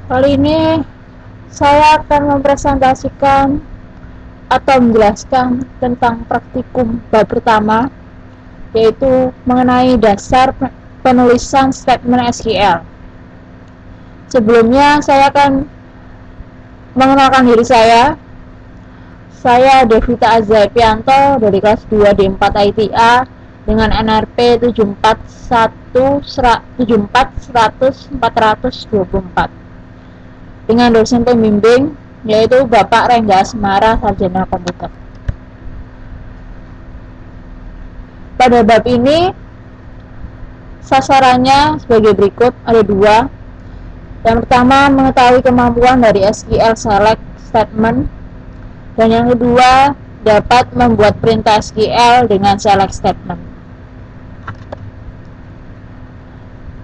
Kali ini saya akan mempresentasikan atau menjelaskan tentang praktikum bab pertama, yaitu mengenai dasar penulisan statement SQL. Sebelumnya saya akan mengenalkan diri saya. Saya Devita Azaipianto dari kelas 2 D4 ITA dengan NRP 74100-424 dengan dosen pembimbing yaitu Bapak Rengga Asmara, Sarjana Komputer. Pada bab ini sasarannya sebagai berikut, ada dua. Yang pertama, mengetahui kemampuan dari SQL select statement, dan yang kedua, dapat membuat perintah SQL dengan select statement.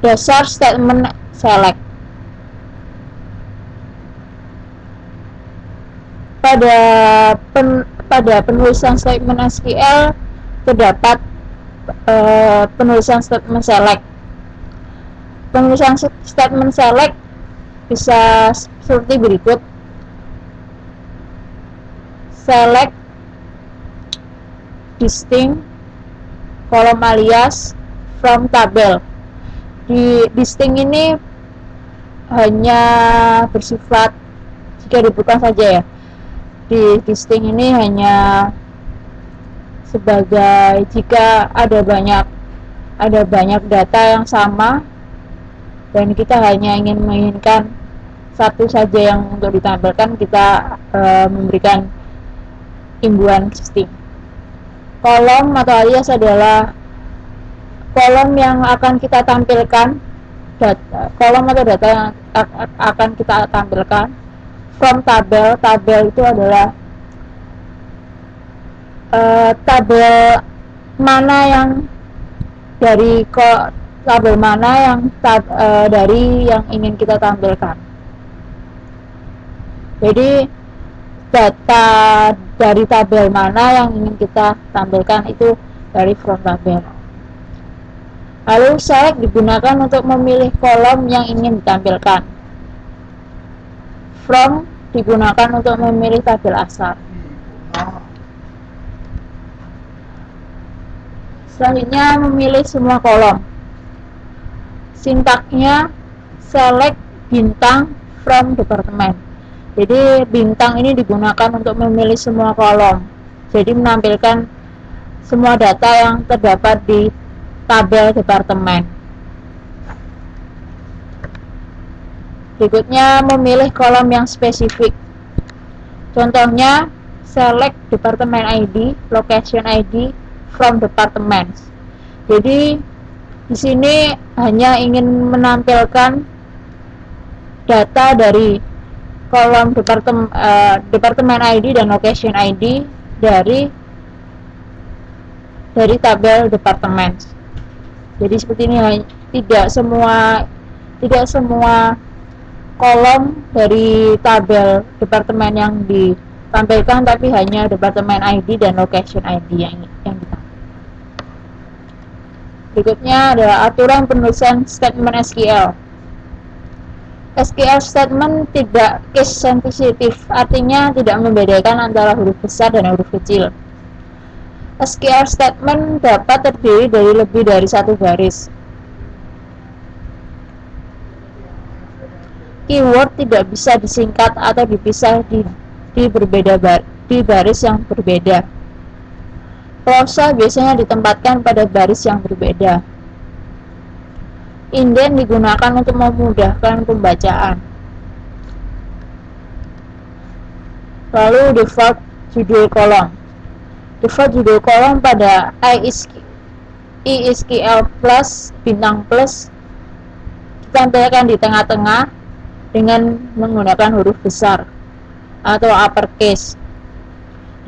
Dasar statement select. Pada penulisan statement SQL terdapat penulisan statement select. Penulisan statement select bisa seperti berikut: select distinct kolom alias from tabel. Di distinct ini hanya bersifat jika dibuka saja ya. Di distinct ini hanya sebagai jika ada banyak data yang sama dan kita hanya ingin menginginkan satu saja yang untuk ditampilkan, kita memberikan imbuhan distinct. Kolom atau alias adalah kolom yang akan kita tampilkan, kolom atau data yang akan kita tampilkan. From tabel, tabel itu adalah tabel mana yang dari tabel mana yang dari yang ingin kita tampilkan. Jadi data dari tabel mana yang ingin kita tampilkan itu dari from tabel. Lalu select digunakan untuk memilih kolom yang ingin ditampilkan. From digunakan untuk memilih tabel asal. Selanjutnya, memilih semua kolom. Sintaknya select bintang from department. Jadi bintang ini digunakan untuk memilih semua kolom. Jadi menampilkan semua data yang terdapat di tabel departemen. Berikutnya, memilih kolom yang spesifik. Contohnya, select department ID, location ID from departments. Jadi di sini hanya ingin menampilkan data dari kolom department ID dan location ID dari tabel department. Jadi seperti ini, tidak semua kolom dari tabel departemen yang ditampilkan, tapi hanya departemen ID dan location ID yang ditampilkan. Berikutnya adalah aturan penulisan statement SQL. SQL statement tidak case sensitive, artinya tidak membedakan antara huruf besar dan huruf kecil. SQL statement dapat terdiri dari lebih dari satu baris. Keyword tidak bisa disingkat atau dipisah di baris yang berbeda. Klausa biasanya ditempatkan pada baris yang berbeda. Indent digunakan untuk memudahkan pembacaan. Lalu default judul kolom. Default judul kolom pada iSQL plus bintang plus ditampilkan di tengah-tengah dengan menggunakan huruf besar atau uppercase.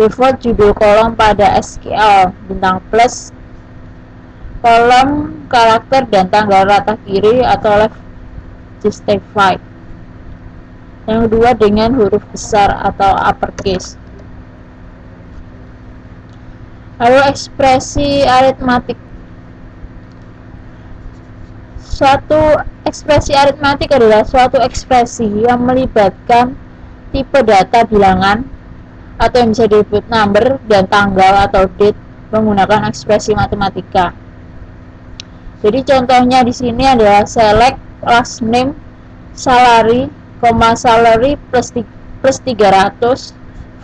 Default judul kolom pada SQL bintang plus kolom karakter dan tanggal rata kiri atau left justified. Yang kedua dengan huruf besar atau uppercase. Lalu ekspresi aritmatik. Suatu ekspresi aritmatik adalah suatu ekspresi yang melibatkan tipe data bilangan atau yang bisa disebut number dan tanggal atau date menggunakan ekspresi matematika. Jadi contohnya di sini adalah select last name salary, salary plus 300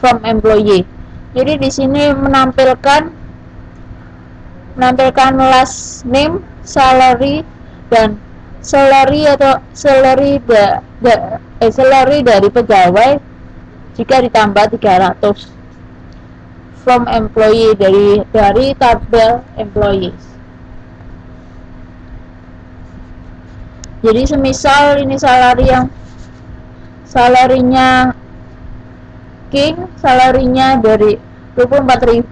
from employee. Jadi di sini menampilkan last name, salary, dan salary atau salary dari pegawai jika ditambah 300 from employee dari tabel employees. Jadi semisal ini salarinya King, salarinya dari 24.000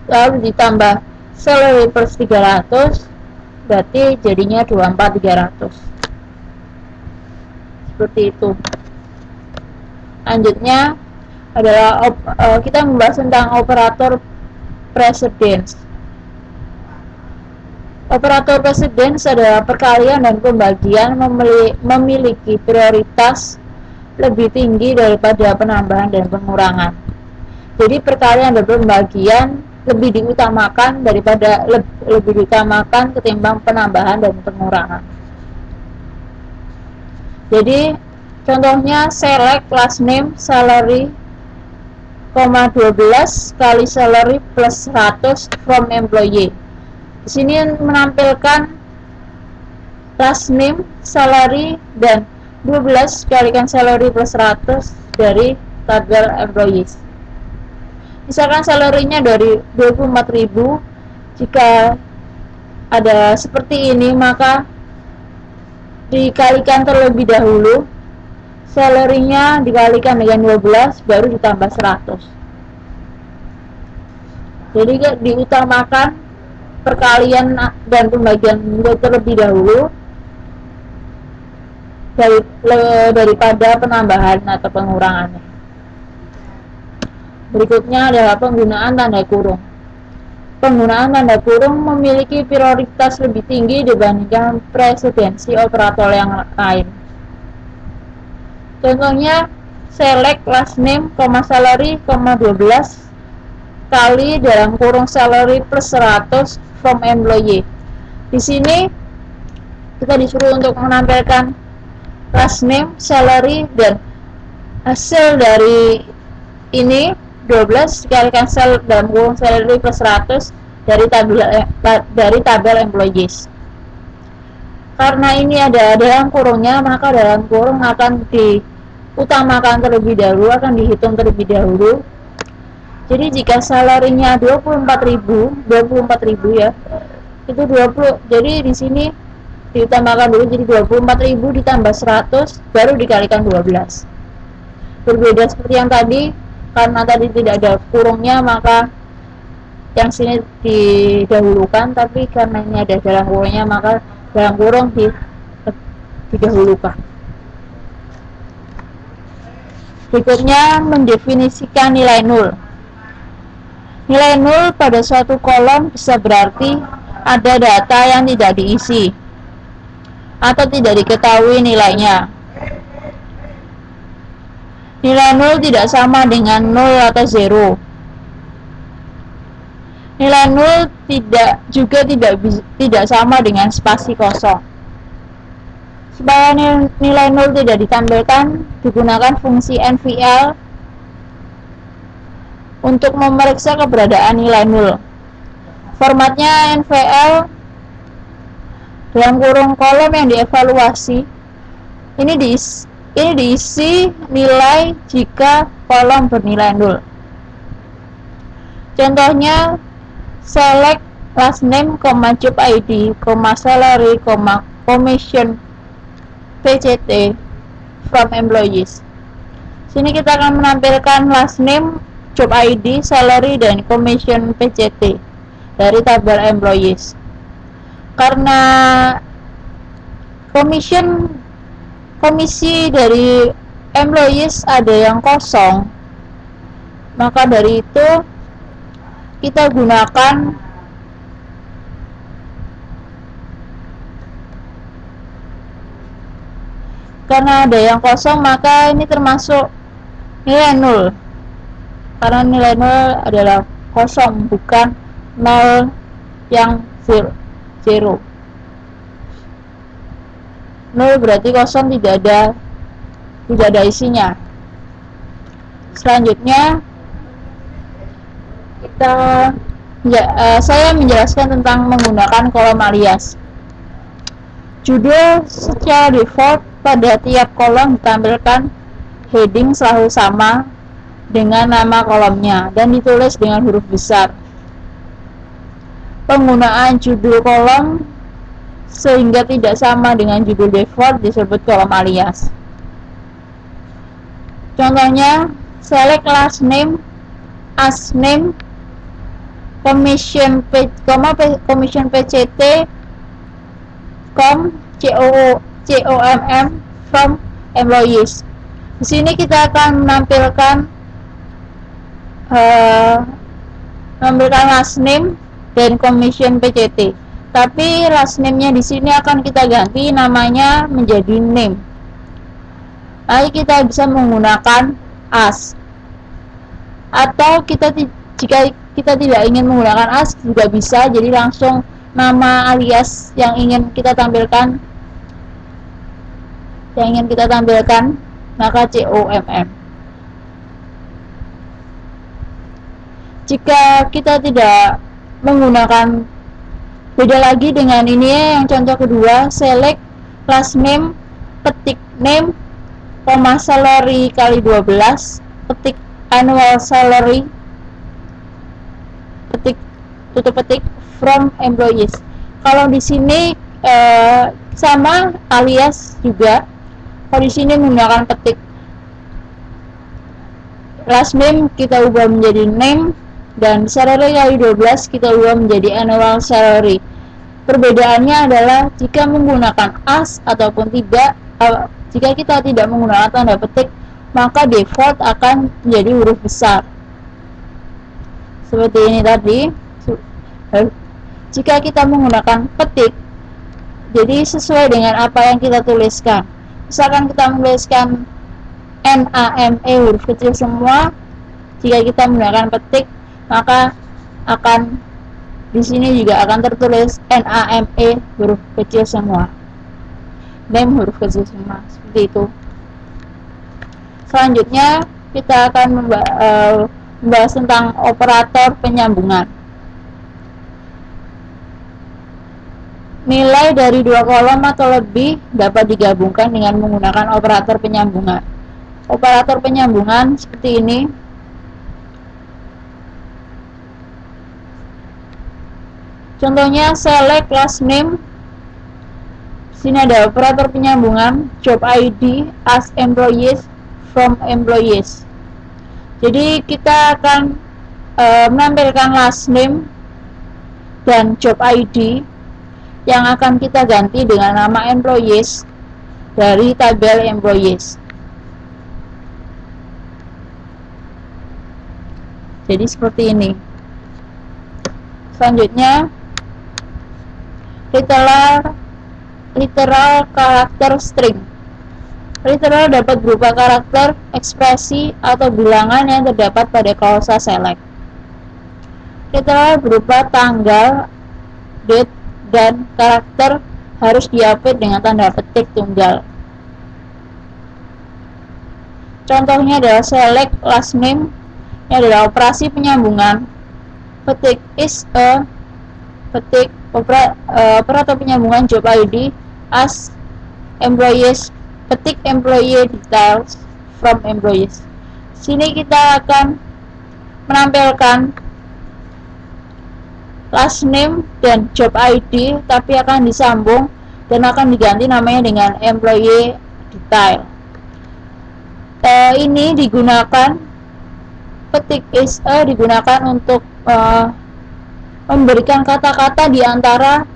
lalu ditambah salary plus 300, berarti jadinya 24.300. Seperti itu. Lanjutnya adalah kita membahas tentang operator precedence. Operator precedence adalah perkalian dan pembagian memiliki prioritas lebih tinggi daripada penambahan dan pengurangan. Jadi perkalian dan pembagian lebih diutamakan ketimbang penambahan dan pengurangan. Jadi contohnya select last name salary, 12 kali salary plus 100 from employee. Di sini menampilkan last name, salary, dan 12 kalikan salary plus 100 dari tabel employees. Misalkan salary-nya dari 24.000, jika ada seperti ini maka dikalikan terlebih dahulu, salary-nya dikalikan dengan 12 baru ditambah 100. Jadi diutamakan perkalian dan pembagian terlebih dahulu daripada penambahan atau pengurangannya. Berikutnya adalah penggunaan tanda kurung. Penggunaan tanda kurung memiliki prioritas lebih tinggi dibandingkan presidensi operator yang lain. Contohnya select last name, salary, 12 kali dalam kurung salary plus 100 from employee. Di sini kita disuruh untuk menampilkan last name, salary, dan hasil dari ini 12 dikalikan dalam kurung salary plus 100 dari tabel employees. Karena ini ada dalam kurungnya, maka dalam kurung akan diutamakan terlebih dahulu, akan dihitung terlebih dahulu. Jadi jika salarinya 24.000 ya, itu 20. Jadi di sini ditambahkan dulu, jadi 24.000 ditambah 100 baru dikalikan 12. Berbeda seperti yang tadi, karena tadi tidak ada kurungnya maka yang sini didahulukan, tapi karena ini ada dalam kurungnya maka dalam kurung didahulukan. Berikutnya mendefinisikan nilai nol. Nilai nol pada suatu kolom bisa berarti ada data yang tidak diisi atau tidak diketahui nilainya. Nilai 0 tidak sama dengan 0 atau 0. Nilai 0 tidak sama dengan spasi kosong. Supaya nilai 0 tidak ditampilkan, digunakan fungsi NVL untuk memeriksa keberadaan nilai 0. Formatnya NVL dalam kurung kolom yang dievaluasi. Ini diisi nilai jika kolom bernilai 0. Contohnya select last name, job ID, salary, commission PCT from employees. Sini kita akan menampilkan last name, job ID, salary, dan commission PCT dari tabel employees. Karena komisi dari employees ada yang kosong, maka dari itu kita gunakan Karena ada yang kosong, maka ini termasuk nilai 0. Karena nilai 0 adalah kosong, bukan 0 yang 0. 0 berarti kosong, tidak ada isinya. Selanjutnya saya menjelaskan tentang menggunakan kolom alias. Judul secara default pada tiap kolom ditampilkan heading selalu sama dengan nama kolomnya dan ditulis dengan huruf besar. Penggunaan judul kolom sehingga tidak sama dengan judul default disebut kolom alias. Contohnya, select last name as name commission PCT com from employees. Di sini kita akan menampilkan last name dan commission PCT. Tapi last name-nya di sini akan kita ganti namanya menjadi name. Lalu kita bisa menggunakan as. Atau jika kita tidak ingin menggunakan as juga bisa, jadi langsung nama alias yang ingin kita tampilkan maka COMM. Jika kita tidak menggunakan, beda lagi dengan ini ya, yang contoh kedua, select last name, petik name, salary kali 12, petik annual salary, tutup petik from employees. Kalau di sini sama alias juga. Kalau di sini menggunakan petik last name kita ubah menjadi name, dan salary kali 12 kita ubah menjadi annual salary. Perbedaannya adalah jika menggunakan as ataupun tidak. Jika kita tidak menggunakan tanda petik, maka default akan menjadi huruf besar seperti ini tadi. Jika kita menggunakan petik, jadi sesuai dengan apa yang kita tuliskan. Misalkan kita menuliskan NAME huruf kecil semua, jika kita menggunakan petik, maka akan di sini juga akan tertulis NAME huruf kecil semua, name huruf kecil semua, seperti itu. Selanjutnya kita akan membahas tentang operator penyambungan. Nilai dari dua kolom atau lebih dapat digabungkan dengan menggunakan operator penyambungan. Operator penyambungan seperti ini. Contohnya select last name. Sini ada operator penyambungan job ID as employees from employees. Jadi kita akan menampilkan last name dan job ID yang akan kita ganti dengan nama employees dari tabel employees. Jadi seperti ini. Selanjutnya literal karakter string. Literal dapat berupa karakter, ekspresi, atau bilangan yang terdapat pada klausa select. Literal berupa tanggal, date, dan karakter harus diapit dengan tanda petik tunggal. Contohnya adalah select last name, ini adalah operasi penyambungan. Petik is a, petik operator penyambungan job ID as employees, petik employee details from employees. Sini kita akan menampilkan last name dan job ID, tapi akan disambung dan akan diganti namanya dengan employee detail. Ini digunakan, petik is a digunakan untuk memberikan kata-kata di antara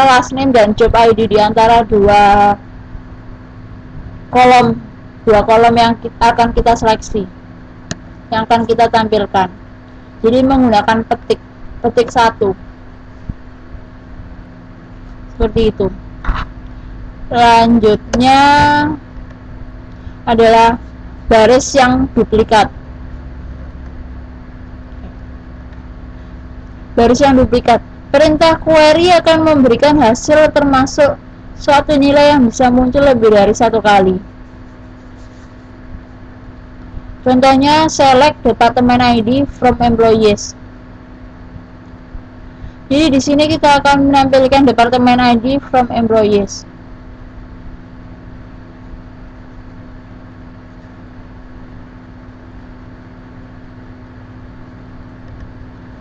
last name dan job ID, di antara dua kolom yang akan kita seleksi, yang akan kita tampilkan. Jadi menggunakan petik satu seperti itu. Selanjutnya adalah baris yang duplikat. Baris yang duplikat. Perintah query akan memberikan hasil termasuk suatu nilai yang bisa muncul lebih dari satu kali. Contohnya select department ID from employees. Jadi di sini kita akan menampilkan department ID from employees.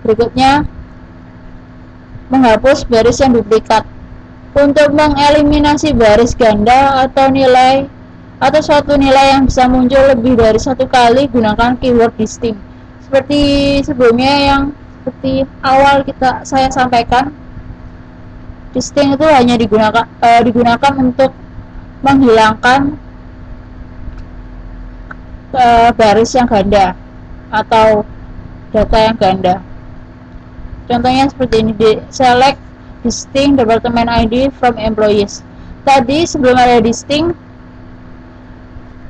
Berikutnya, menghapus baris yang duplikat. Untuk mengeliminasi baris ganda atau nilai atau suatu nilai yang bisa muncul lebih dari satu kali, gunakan keyword distinct. Seperti sebelumnya seperti awal saya sampaikan, distinct itu hanya digunakan untuk menghilangkan baris yang ganda atau data yang ganda. Contohnya seperti ini, select distinct department ID from employees. Tadi sebelum ada distinct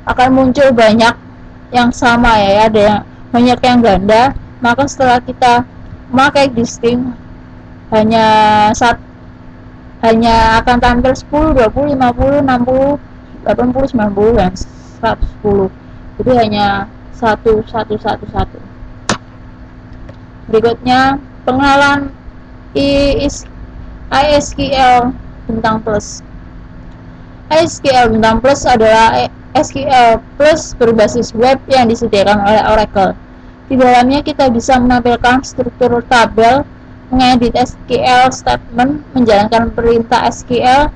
akan muncul banyak yang sama ya, ada yang banyak yang ganda. Maka setelah kita memakai distinct hanya akan tampil 10, 20, 50, 60, 80, 90 dan 110. Jadi hanya satu. Berikutnya, pengenalan ISQL bintang plus. ISQL bintang plus adalah SQL plus berbasis web yang disediakan oleh Oracle. Di dalamnya kita bisa menampilkan struktur tabel, mengedit SQL statement, menjalankan perintah SQL,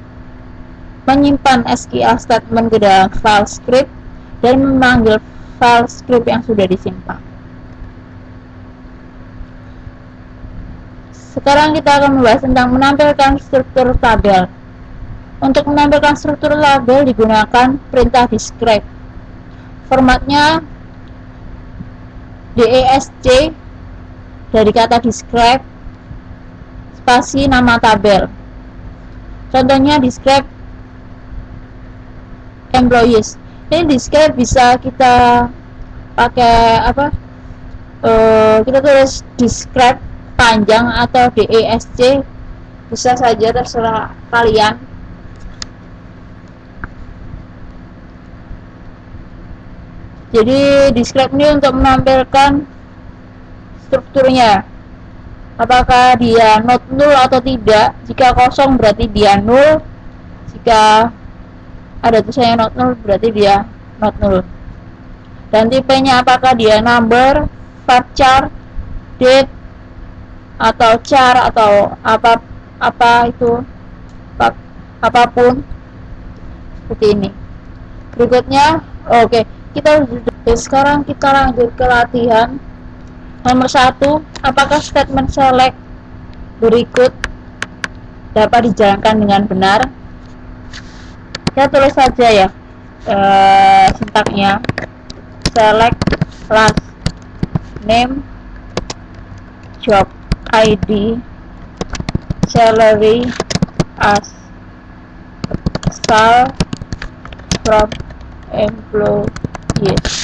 menyimpan SQL statement ke dalam file script, dan memanggil file script yang sudah disimpan. Sekarang kita akan membahas tentang menampilkan struktur tabel. Untuk menampilkan struktur tabel digunakan perintah describe. Formatnya DESC dari kata describe spasi nama tabel. Contohnya describe employees. Ini describe bisa kita pakai kita tulis describe panjang atau DESC, bisa saja, terserah kalian. Jadi describe ini untuk menampilkan strukturnya, apakah dia not null atau tidak. Jika kosong berarti dia null, jika ada tulisannya not null berarti dia not null. Dan tipenya apakah dia number, varchar, date, atau char, atau apapun seperti ini. Berikutnya, sekarang kita lanjut ke latihan nomor 1. Apakah statement select berikut dapat dijalankan dengan benar? Kita tulis saja ya sintaknya. Select class name, job ID, salary as asal from employees.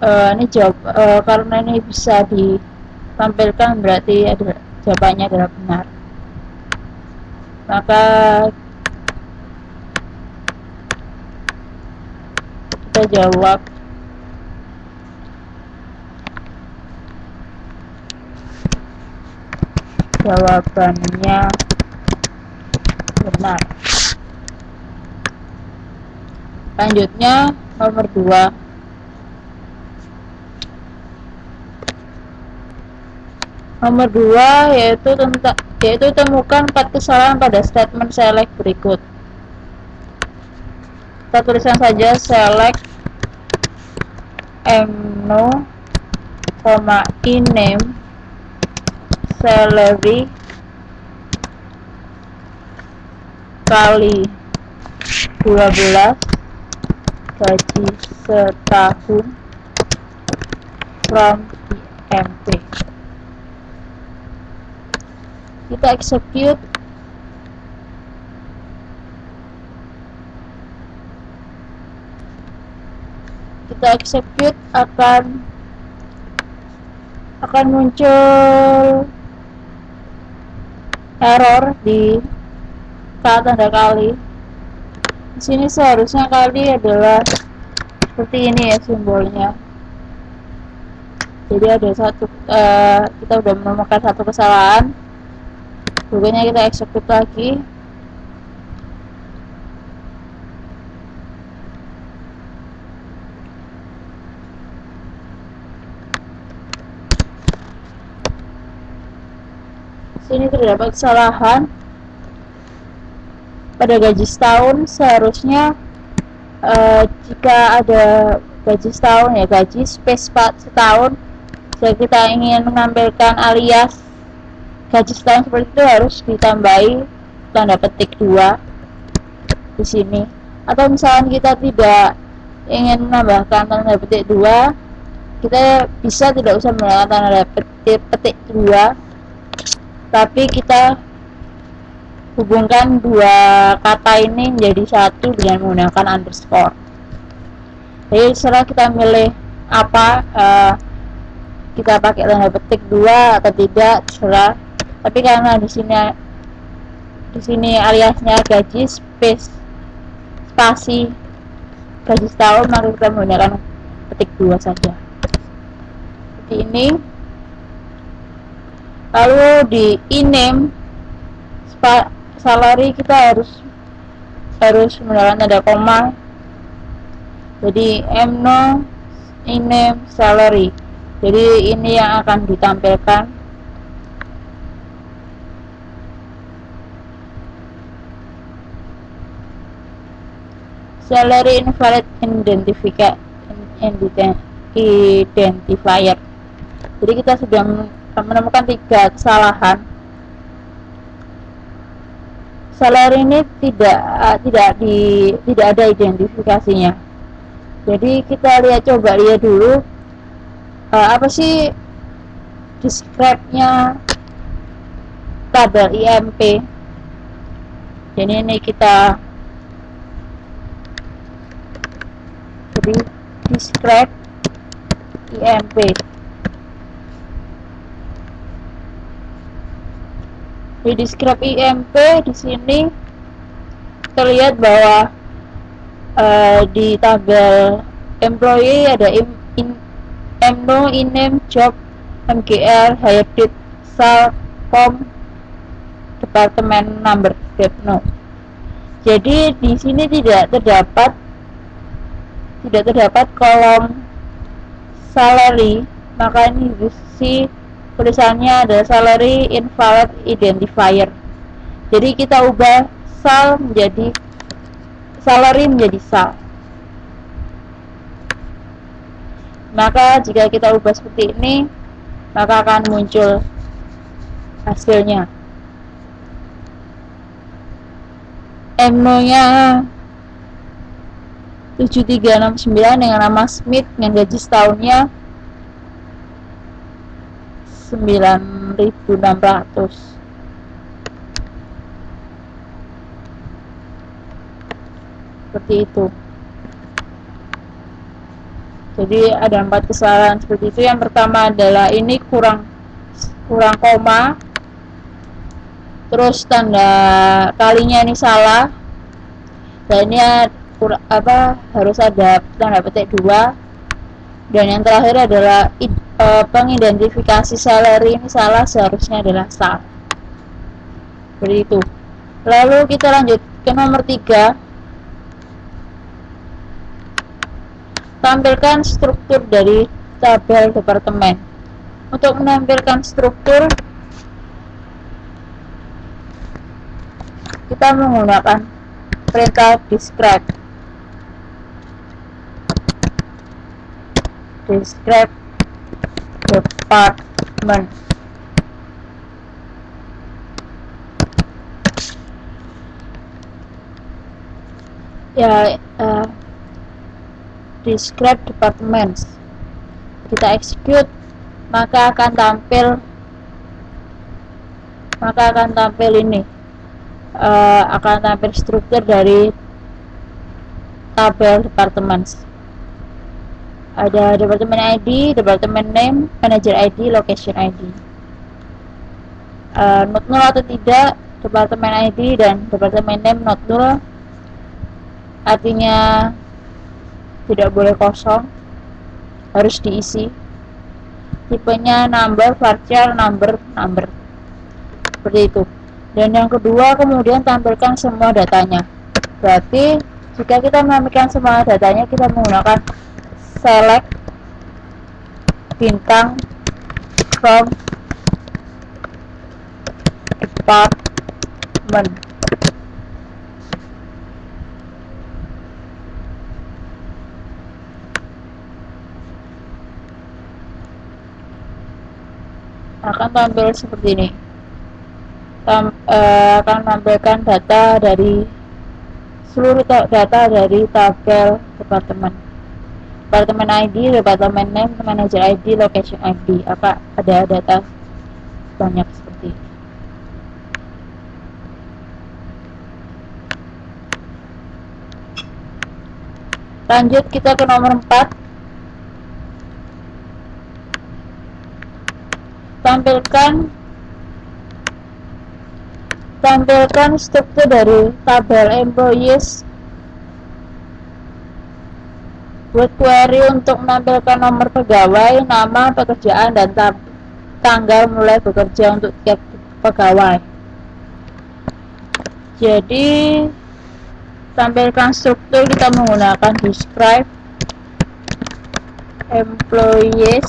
Ini jawab, karena ini bisa ditampilkan berarti jawabannya adalah benar. Maka kita jawab jawabannya benar. Selanjutnya nomor 2. Nomor 2 yaitu temukan 4 kesalahan pada statement select berikut. Kita tuliskan saja select mno, iname, salary kali 12, gaji setahun from IMT. Kita execute kita execute akan muncul error di saat tanda kali. Di sini seharusnya kali adalah seperti ini ya simbolnya. Jadi ada kita udah menemukan satu kesalahan. Pokoknya kita execute lagi. Sini terdapat kesalahan pada gaji setahun. Seharusnya jika ada gaji setahun ya gaji space setahun, jika kita ingin menampilkan alias gaji setahun seperti itu harus ditambahi tanda petik 2 di sini. Atau misalnya kita tidak ingin menambahkan tanda petik 2, kita bisa tidak usah menggunakan tanda petik 2, tapi kita hubungkan dua kata ini menjadi satu dengan menggunakan underscore. Jadi setelah kita milih apa, kita pakai tanda petik 2 atau tidak terserah. Tapi karena di sini aliasnya gaji spasi gaji setahun, maka kita menggunakan petik 2 saja. Seperti ini. Lalu di iname salary kita harus menggunakan tanda koma. Jadi mno iname salary. Jadi ini yang akan ditampilkan. Salary invalid identifier. Jadi kita sudah menemukan 3 kesalahan. Salary ini tidak ada identifikasinya. Jadi kita coba lihat dulu apa sih describe-nya tabel IMP. Jadi ini kita describe IMP. Di describe IMP di sini terlihat bahwa di tabel employee ada mno, iname, job, mgr, hire date, sal, com, department number, no. Jadi di sini tidak terdapat kolom salary, maka ini tulisannya ada salary invalid identifier. Jadi kita ubah salary menjadi sal. Maka jika kita ubah seperti ini, maka akan muncul hasilnya. MNO-nya 7369 dengan nama Smith dengan gaji setahunnya 9.600. Seperti itu. Jadi ada 4 kesalahan seperti itu. Yang pertama adalah ini kurang koma, terus tanda kalinya ini salah, dan ini harus ada tanda petik 2, dan yang terakhir adalah pengidentifikasi salary ini salah, seharusnya adalah sal. Seperti itu. Lalu kita lanjut ke nomor 3. Tampilkan struktur dari tabel departemen. Untuk menampilkan struktur, kita menggunakan perintah describe department. Describe departments. Kita execute, maka akan tampil ini. Akan tampil struktur dari tabel departments. Ada departemen ID, departemen name, manager ID, location ID. Not null atau tidak, departemen ID dan departemen name not null, artinya tidak boleh kosong, harus diisi. Tipenya number, varchar, number, seperti itu. Dan yang kedua, kemudian tampilkan semua datanya. Berarti jika kita menampilkan semua datanya, kita menggunakan select bintang from department. Akan tampil seperti ini. Akan menampilkan data dari seluruh data dari tabel departemen ID, departemen name, manager ID, location ID. Apa ada data banyak seperti ini. Lanjut kita ke nomor 4. Tampilkan struktur dari tabel employees. Buat query untuk menampilkan nomor pegawai, nama, pekerjaan, dan tanggal mulai bekerja untuk tiap pegawai. Jadi tampilkan struktur, kita menggunakan describe employees.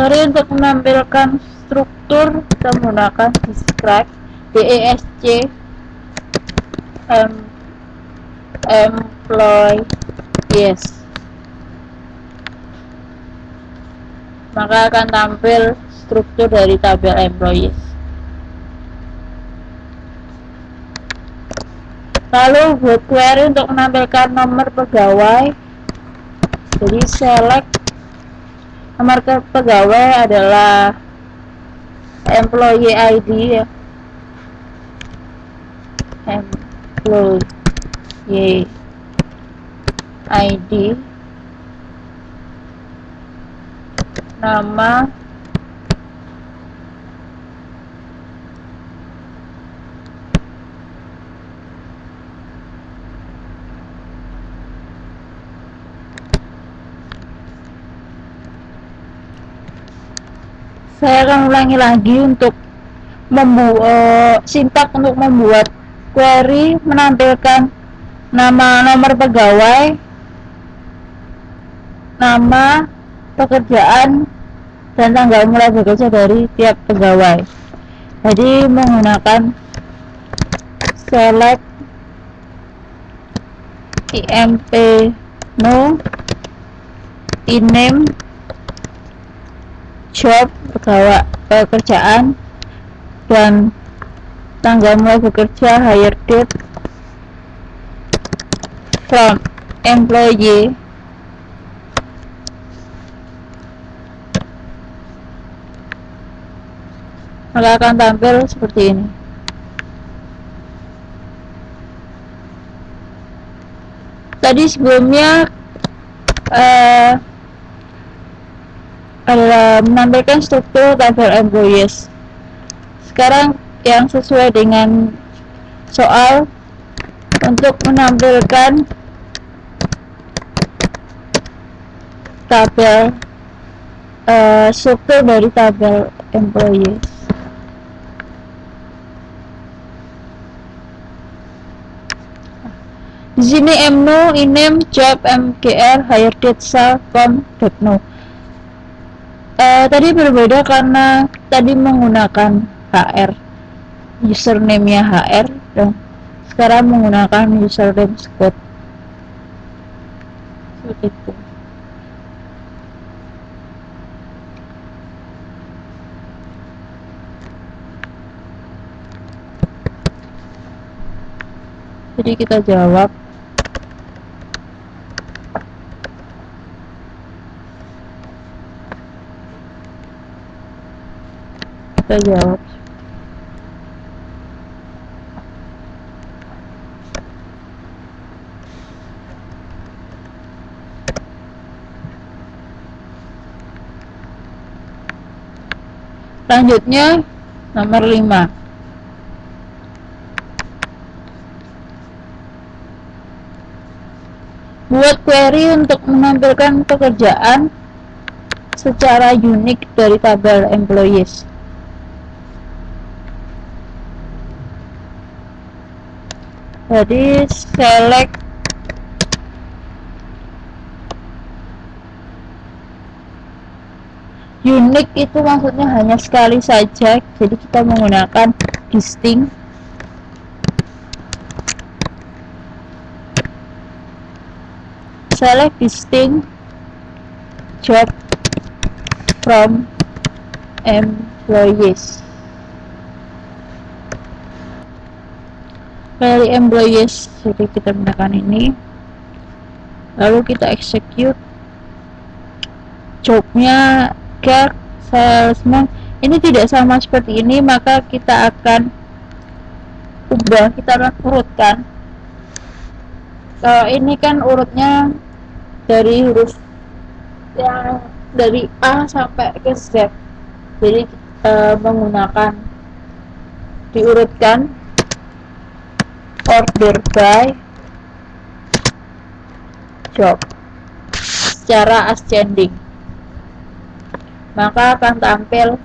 Untuk menampilkan struktur kita menggunakan describe desc employees, maka akan tampil struktur dari tabel employees. Lalu buat query untuk menampilkan nomor pegawai, jadi select nomor pegawai adalah employee ID ya. Employee ID, nama, saya akan ulangi lagi untuk sintak untuk membuat query menampilkan nama, nomor pegawai, nama, pekerjaan, dan tanggal mulai bekerja dari tiap pegawai. Jadi menggunakan select imp no name job pekerjaan dan tanggal mulai bekerja hire date from employee maka akan tampil seperti ini. Tadi sebelumnya adalah menampilkan struktur tabel employees. Sekarang yang sesuai dengan soal untuk menampilkan tabel struktur dari tabel employees. Di sini mno, iname, job, mgr, hire date, sal, com, depno. Tadi berbeda karena tadi menggunakan hr, username-nya hr, dan sekarang menggunakan username Scott. Seperti itu. Jadi kita jawab. Kita jawab Selanjutnya nomor 5. Buat query untuk menampilkan pekerjaan secara unik dari tabel employees. Jadi select unik itu maksudnya hanya sekali saja, jadi kita menggunakan distinct. Select distinct job from employees. Query employees, jadi kita menggunakan ini, lalu kita execute. Jobnya clerk, salesman, ini tidak sama seperti ini, maka kita akan ubah, kita akan urutkan. Kalau ini kan urutnya dari huruf yang dari A sampai ke Z, jadi menggunakan diurutkan order by job secara ascending, maka akan tampil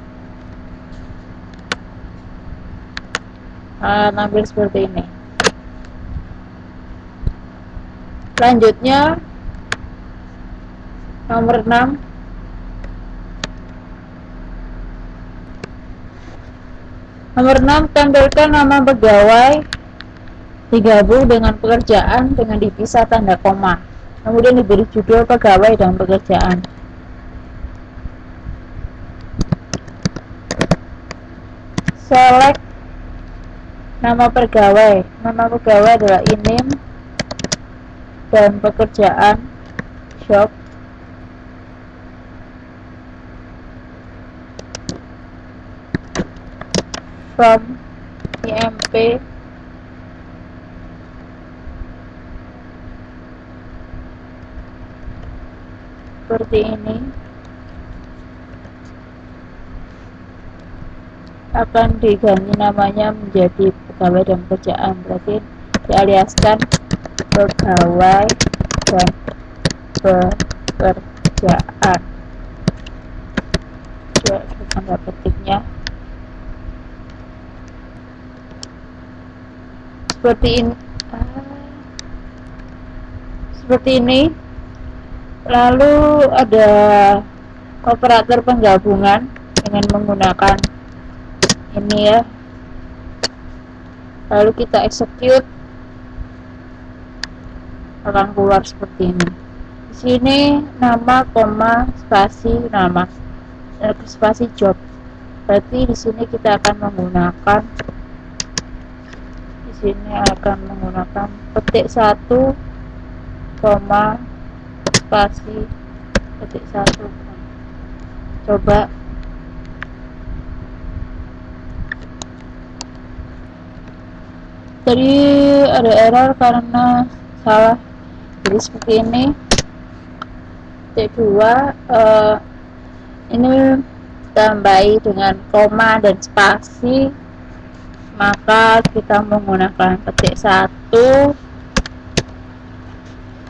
seperti ini. Selanjutnya nomor 6. Nomor 6, tampilkan nama pegawai digabung dengan pekerjaan dengan dipisah tanda koma, kemudian diberi judul pegawai dan pekerjaan. Select nama pegawai. Nama pegawai adalah name dan pekerjaan shop. From IMP seperti ini, akan diganti namanya menjadi pegawai dan pekerjaan, berarti dialiaskan pegawai dan pekerjaan. Tanda petiknya seperti ini. Lalu ada operator penggabungan dengan menggunakan ini ya, lalu kita execute, akan keluar seperti ini. Di sini nama, koma, spasi nama, spasi job. Berarti di sini kita akan menggunakan, di sini akan menggunakan petik 1, koma, spasi, petik 1. Coba tadi ada error karena salah, jadi seperti ini. Petik 2, ini tambahi dengan koma dan spasi, maka kita menggunakan petik 1,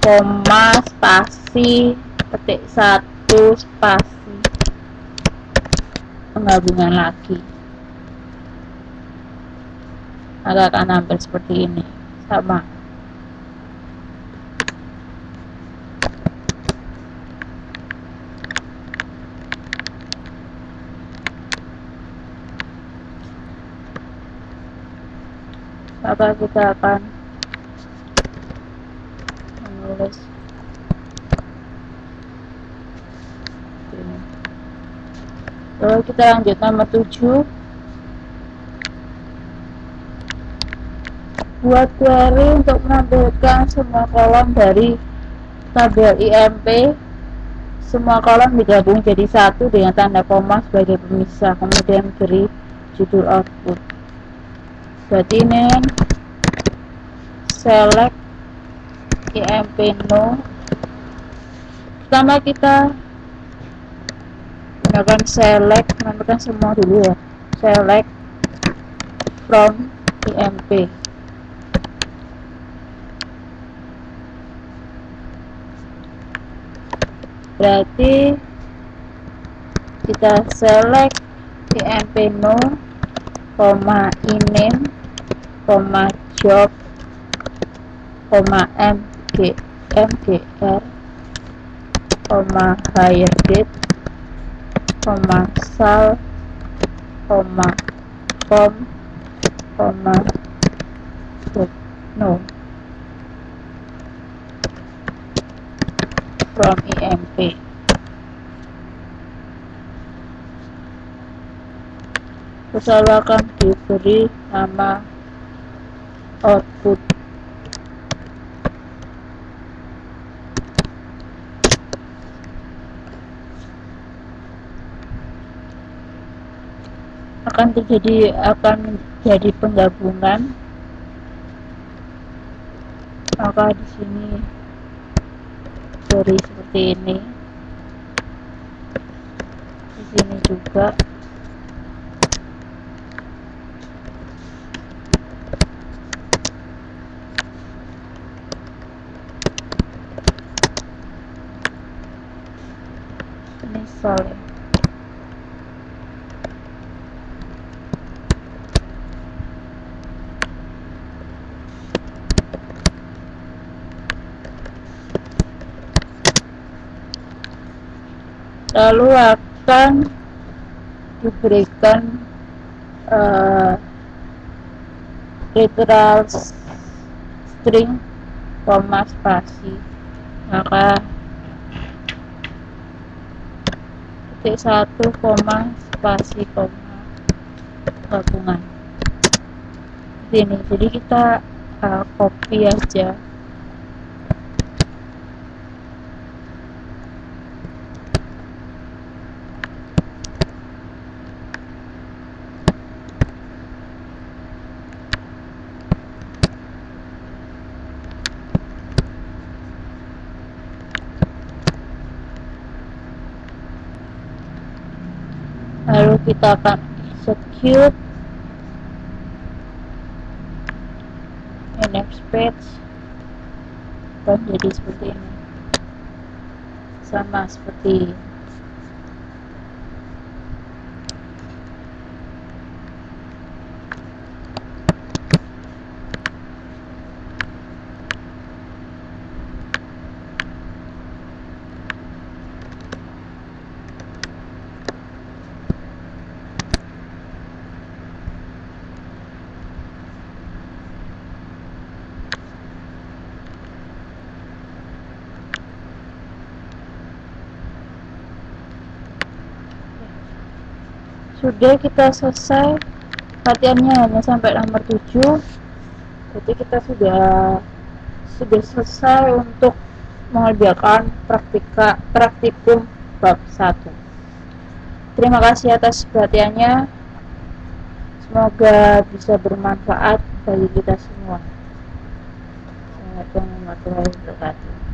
koma, spasi, petik 1, spasi, penggabungan lagi, maka akan tampil seperti ini, sama. Maka kita akan menulis ini. Lalu kita lanjut nomor 7. Buat query untuk menampilkan semua kolom dari tabel IMP. Semua kolom digabung jadi satu dengan tanda koma sebagai pemisah, kemudian beri judul output. Berarti ini select IMP no. Pertama kita akan select, menentukan semua dulu ya, select from IMP. Berarti kita select IMP no, iname, job, mgr, hire date, sal, com, no from IMP. Selalu akan diberi nama output. Akan menjadi penggabungan, maka di sini beri seperti ini, di sini juga. Ini solid. Lalu akan diberikan literal string, spasi, maka ketik 1, spasi, gabungan ini. Jadi kita copy aja. Lalu kita akan execute next page, dan jadi seperti ini, sama seperti sudah. Kita selesai latihannya, hanya sampai nomor 7. Jadi kita sudah selesai untuk mengerjakan praktikum bab 1. Terima kasih atas perhatiannya, semoga bisa bermanfaat bagi kita semua. Assalamualaikum warahmatullahi wabarakatuh.